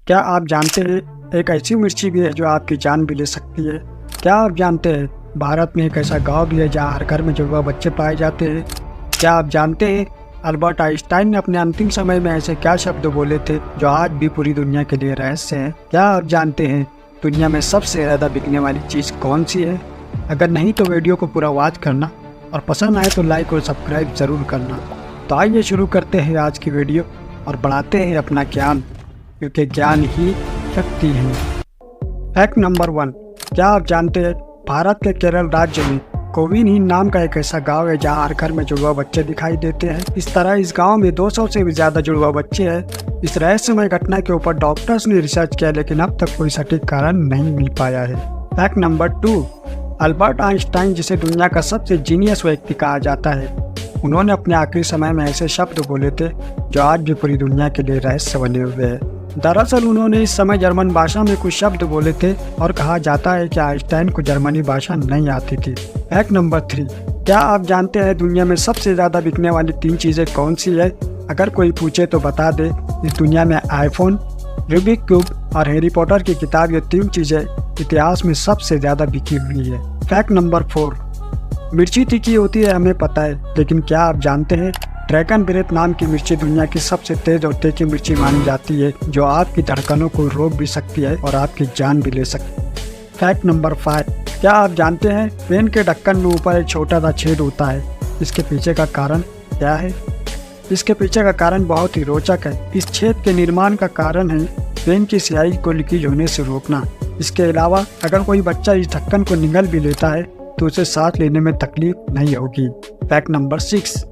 क्या आप जानते हैं एक ऐसी मिर्ची भी है जो आपकी जान भी ले सकती है? क्या आप जानते हैं भारत में एक ऐसा गांव भी है जहां हर घर में जुड़वा बच्चे पाए जाते हैं? क्या आप जानते हैं अल्बर्ट आइंस्टाइन ने अपने अंतिम समय में ऐसे क्या शब्द बोले थे जो आज भी पूरी दुनिया के लिए रहस्य है? क्या आप जानते हैं दुनिया में सबसे ज़्यादा बिकने वाली चीज़ कौन सी है? अगर नहीं तो वीडियो को पूरा वॉच करना और पसंद आए तो लाइक और सब्सक्राइब ज़रूर करना। तो आइए शुरू करते हैं आज की वीडियो और बढ़ाते हैं अपना ज्ञान, क्योंकि ज्ञान ही शक्ति है। फैक्ट नंबर 1, क्या आप जानते हैं भारत के केरल राज्य में कोविन नाम का एक ऐसा गांव है जहां हर घर में जुड़वा बच्चे दिखाई देते हैं। इस तरह इस गांव में 200 से भी ज़्यादा जुड़वा बच्चे हैं। इस रहस्यमय घटना के ऊपर डॉक्टर्स ने रिसर्च किया, लेकिन अब तक कोई सटीक कारण नहीं मिल पाया है। फैक्ट नंबर 2, अल्बर्ट आइंस्टाइन, जिसे दुनिया का सबसे जीनियस व्यक्ति कहा जाता है, उन्होंने अपने आखिरी समय में ऐसे शब्द बोले थे जो आज भी पूरी दुनिया के लिए रहस्य बने हुए हैं। दरअसल उन्होंने इस समय जर्मन भाषा में कुछ शब्द बोले थे और कहा जाता है कि आइंस्टाइन को जर्मनी भाषा नहीं आती थी। फैक्ट नंबर 3, क्या आप जानते हैं दुनिया में सबसे ज़्यादा बिकने वाली 3 चीज़ें कौन सी है? अगर कोई पूछे तो बता दे। इस दुनिया में आईफोन, रूबिक क्यूब और हैरी पॉटर की किताब, ये 3 चीज़ें इतिहास में सबसे ज़्यादा बिकी हुई है। फैक्ट नंबर 4, मिर्ची तीखी होती है हमें पता है, लेकिन क्या आप जानते हैं ड्रैगन ब्रेथ नाम की मिर्ची दुनिया की सबसे तेज और तीखी मिर्ची मानी जाती है, जो आपकी धड़कनों को रोक भी सकती है और आपकी जान भी ले सकती है। फैक्ट नंबर 5, क्या आप जानते हैं पेन के ढक्कन में ऊपर एक छोटा सा छेद होता है? इसके पीछे का कारण क्या है? इसके पीछे का कारण बहुत ही रोचक है। इस छेद के निर्माण का कारण है पेन की स्याही को लीकेज होने से रोकना। इसके अलावा अगर कोई बच्चा इस ढक्कन को निगल भी लेता है तो उसे सांस लेने में तकलीफ नहीं होगी। फैक्ट नंबर 6,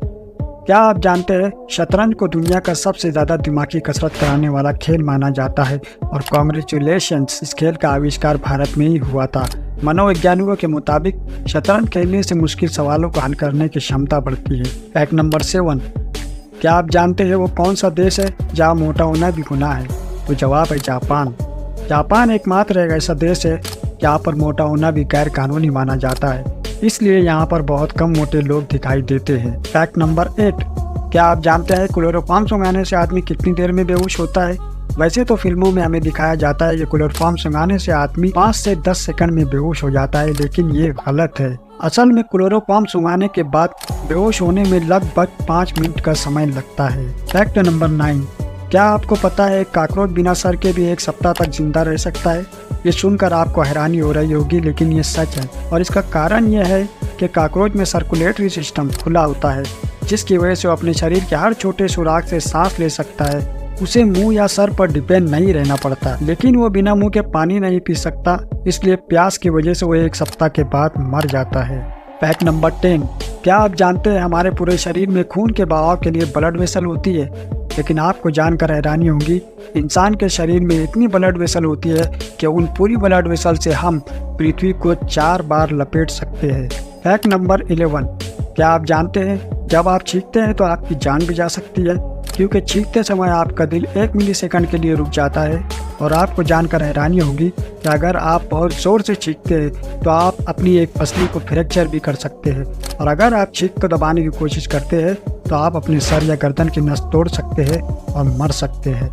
क्या आप जानते हैं शतरंज को दुनिया का सबसे ज़्यादा दिमागी कसरत कराने वाला खेल माना जाता है और कांग्रेचुलेशंस, इस खेल का आविष्कार भारत में ही हुआ था। मनोवैज्ञानिकों के मुताबिक शतरंज खेलने से मुश्किल सवालों को हल करने की क्षमता बढ़ती है। फैक्ट नंबर 7, क्या आप जानते हैं वो कौन सा देश है जहाँ मोटा होना भी गुनाह है? तो जवाब है जापान। जापान एकमात्र एक ऐसा देश है जहाँ पर मोटा होना भी गैर कानूनी माना जाता है, इसलिए यहाँ पर बहुत कम मोटे लोग दिखाई देते हैं। फैक्ट नंबर 8, क्या आप जानते हैं क्लोरोफॉर्म सुंघाने से आदमी कितनी देर में बेहोश होता है? वैसे तो फिल्मों में हमें दिखाया जाता है कि क्लोरोफॉर्म सुंघाने से आदमी 5 से 10 सेकंड में बेहोश हो जाता है, लेकिन ये गलत है। असल में क्लोरोफॉर्म सुंघाने के बाद बेहोश होने में लगभग 5 मिनट का समय लगता है। फैक्ट नंबर 9, क्या आपको पता है कॉकरोच बिना सर के भी 1 सप्ताह तक जिंदा रह सकता है? ये सुनकर आपको हैरानी हो रही होगी, लेकिन ये सच है और इसका कारण यह है कि कॉकरोच में सर्कुलेटरी सिस्टम खुला होता है, जिसकी वजह से वो अपने शरीर के हर छोटे सुराख से सांस ले सकता है। उसे मुंह या सर पर डिपेंड नहीं रहना पड़ता, लेकिन वो बिना मुंह के पानी नहीं पी सकता, इसलिए प्यास की वजह से वो 1 सप्ताह के बाद मर जाता है। फैक्ट नंबर 10, क्या आप जानते हैं हमारे पूरे शरीर में खून के बहाव के लिए ब्लड वेसल होती है? लेकिन आपको जानकर हैरानी होगी, इंसान के शरीर में इतनी ब्लड वेसल होती है कि उन पूरी ब्लड वेसल से हम पृथ्वी को 4 बार लपेट सकते हैं। फैक्ट नंबर 11, क्या आप जानते हैं जब आप छींकते हैं तो आपकी जान भी जा सकती है, क्योंकि छींकते समय आपका दिल 1 मिलीसेकंड के लिए रुक जाता है। और आपको जानकर हैरानी होगी कि अगर आप बहुत ज़ोर से छींकते हैं तो आप अपनी एक पसली को फ्रैक्चर भी कर सकते हैं, और अगर आप छींक को दबाने की कोशिश करते हैं तो आप अपने सर या गर्दन की नस तोड़ सकते हैं और मर सकते हैं।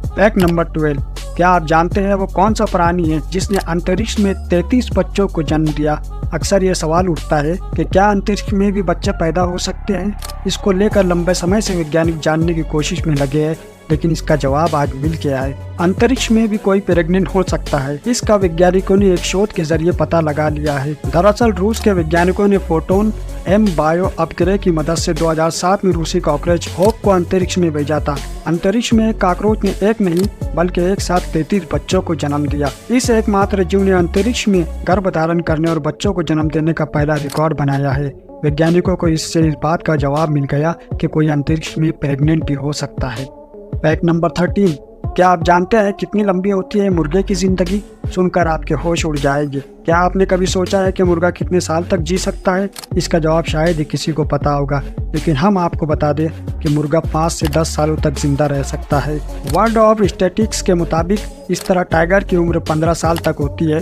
फैक्ट नंबर 12, क्या आप जानते हैं वो कौन सा प्राणी है जिसने अंतरिक्ष में 33 बच्चों को जन्म दिया? अक्सर ये सवाल उठता है कि क्या अंतरिक्ष में भी बच्चे पैदा हो सकते हैं? इसको लेकर लंबे समय से वैज्ञानिक जानने की कोशिश में लगे हैं, लेकिन इसका जवाब आज मिल गया है। अंतरिक्ष में भी कोई प्रेग्नेंट हो सकता है। इसका वैज्ञानिकों ने एक शोध के जरिए पता लगा लिया है। दरअसल रूस के वैज्ञानिकों ने फोटोन एम बायो अपग्रे की मदद से 2007 में रूसी कॉकरोच होप को अंतरिक्ष में भेजा था। अंतरिक्ष में कॉकरोच ने एक नहीं बल्कि एक साथ 33 बच्चों को जन्म दिया। इस एकमात्र जीव ने अंतरिक्ष में गर्भ धारण करने और बच्चों को जन्म देने का पहला रिकॉर्ड बनाया है। वैज्ञानिकों को इससे इस बात का जवाब मिल गया कि कोई अंतरिक्ष में प्रेग्नेंट भी हो सकता है। फैक्ट नंबर 13, क्या आप जानते हैं कितनी लंबी होती है मुर्गे की ज़िंदगी? सुनकर आपके होश उड़ जाएंगे। क्या आपने कभी सोचा है कि मुर्गा कितने साल तक जी सकता है? इसका जवाब शायद ही किसी को पता होगा, लेकिन हम आपको बता दें कि मुर्गा 5 से 10 सालों तक जिंदा रह सकता है। वर्ल्ड ऑफ स्टैटिस्टिक्स के मुताबिक इस तरह टाइगर की उम्र 15 साल तक होती है,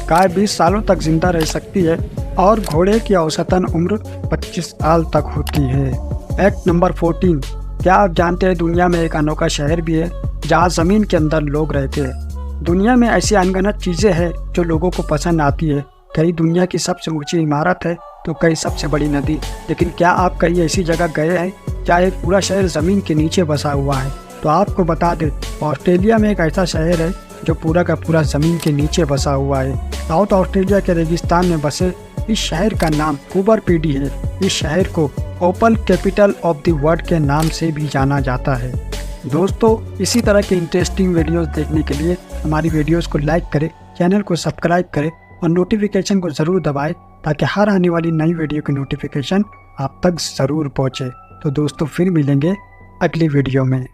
गाय 20 सालों तक जिंदा रह सकती है और घोड़े की औसतन उम्र 25 साल तक होती है। फैक्ट नंबर 14, क्या आप जानते हैं दुनिया में एक अनोखा शहर भी है जहाँ ज़मीन के अंदर लोग रहते हैं। दुनिया में ऐसी अनगिनत चीज़ें हैं जो लोगों को पसंद आती है। कई दुनिया की सबसे ऊंची इमारत है तो कई सबसे बड़ी नदी। लेकिन क्या आप कहीं ऐसी जगह गए हैं जहाँ एक पूरा शहर ज़मीन के नीचे बसा हुआ है? तो आपको बता दें, ऑस्ट्रेलिया में एक ऐसा शहर है जो पूरा का पूरा ज़मीन के नीचे बसा हुआ है। साउथ ऑस्ट्रेलिया के रेगिस्तान में बसे इस शहर का नाम कूबर पीडी है। इस शहर को ओपल कैपिटल ऑफ द वर्ल्ड के नाम से भी जाना जाता है। दोस्तों, इसी तरह के इंटरेस्टिंग वीडियोस देखने के लिए हमारी वीडियोस को लाइक करें, चैनल को सब्सक्राइब करें और नोटिफिकेशन को ज़रूर दबाएं ताकि हर आने वाली नई वीडियो की नोटिफिकेशन आप तक ज़रूर पहुँचे। तो दोस्तों, फिर मिलेंगे अगली वीडियो में।